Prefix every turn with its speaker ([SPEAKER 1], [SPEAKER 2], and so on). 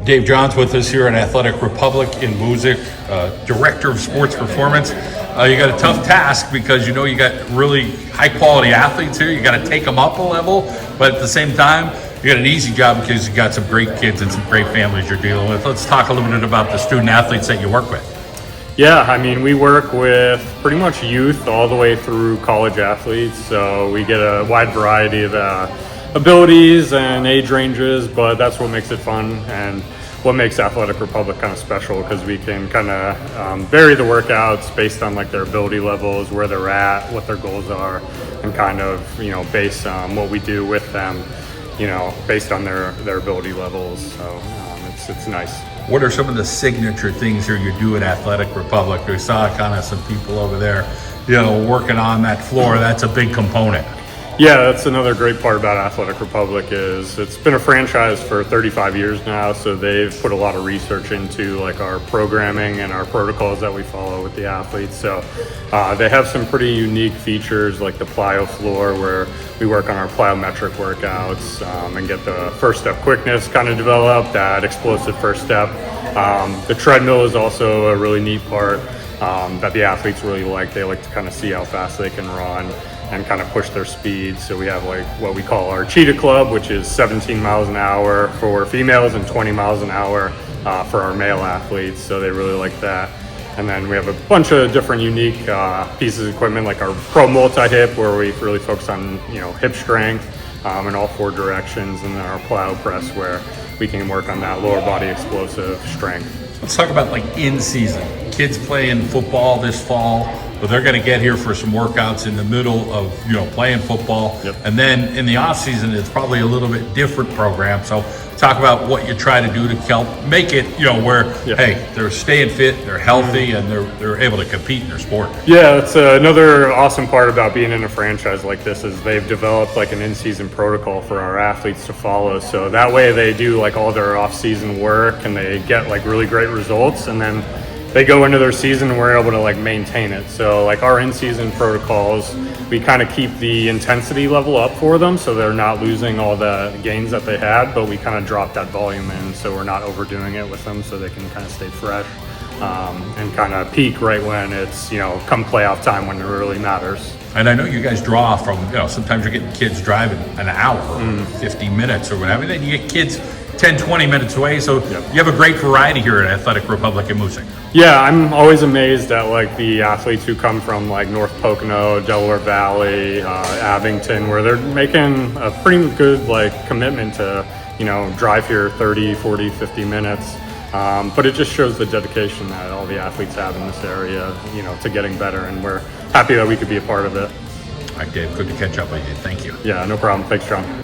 [SPEAKER 1] Dave Johns with us here at Athletic Republic in Music, Director of Sports Performance. You got a tough task because you know you got really high quality athletes here. You got to take them up a level, but at the same time, you got an easy job because you got some great kids and some great families you're dealing with. Let's talk a little bit about the student athletes that you work with.
[SPEAKER 2] Yeah, I mean, we work with pretty much youth all the way through college athletes, so we get a wide variety of abilities and age ranges, but that's what makes it fun and what makes Athletic Republic kind of special, because we can kind of vary the workouts based on like their ability levels, where they're at, what their goals are, and kind of, you know, based on what we do with them, you know, based on their ability levels. So it's nice.
[SPEAKER 1] What are some of the signature things here you do at Athletic Republic? We saw kind of some people over there, you know, working on that floor. That's a big component.
[SPEAKER 2] Yeah, that's another great part about Athletic Republic is it's been a franchise for 35 years now, so they've put a lot of research into like our programming and our protocols that we follow with the athletes. So they have some pretty unique features like the plyo floor, where we work on our plyometric workouts and get the first step quickness kind of developed, that explosive first step. The treadmill is also a really neat part that the athletes really like. They like to kind of see how fast they can run and kind of push their speed. So we have like what we call our Cheetah Club, which is 17 miles an hour for females and 20 miles an hour for our male athletes. So they really like that. And then we have a bunch of different unique pieces of equipment, like our Pro Multi-Hip, where we really focus on, you know, hip strength in all four directions, and then our plyo press, where we can work on that lower body explosive strength.
[SPEAKER 1] Let's talk about like in season. Kids playing football this fall, but they're going to get here for some workouts in the middle of, you know, playing football.
[SPEAKER 2] Yep.
[SPEAKER 1] And then in the off season, it's probably a little bit different program. So talk about what you try to do to help make it, you know, where, hey, they're staying fit, they're healthy, and they're able to compete in their sport.
[SPEAKER 2] Yeah, that's another awesome part about being in a franchise like this is they've developed like an in-season protocol for our athletes to follow. So that way they do like all their off-season work and they get like really great results, and then they go into their season and we're able to like maintain it. So like our in-season protocols, we kind of keep the intensity level up for them so they're not losing all the gains that they had, but we kind of drop that volume in so we're not overdoing it with them, so they can kind of stay fresh and kind of peak right when it's, you know, come playoff time when it really matters.
[SPEAKER 1] And I know you guys draw from, you know, sometimes you're getting kids driving an hour or 50 minutes or whatever. Then you get kids 10, 20 minutes away. So you have a great variety here at Athletic Republic in Music.
[SPEAKER 2] Yeah, I'm always amazed at like the athletes who come from like North Pocono, Delaware Valley, Abington, where they're making a pretty good like commitment to, you know, drive here 30, 40, 50 minutes. But it just shows the dedication that all the athletes have in this area, you know, to getting better, and we're happy that we could be a part of it.
[SPEAKER 1] All right, Dave, good to catch up with you. Thank you.
[SPEAKER 2] Yeah, no problem. Thanks, John.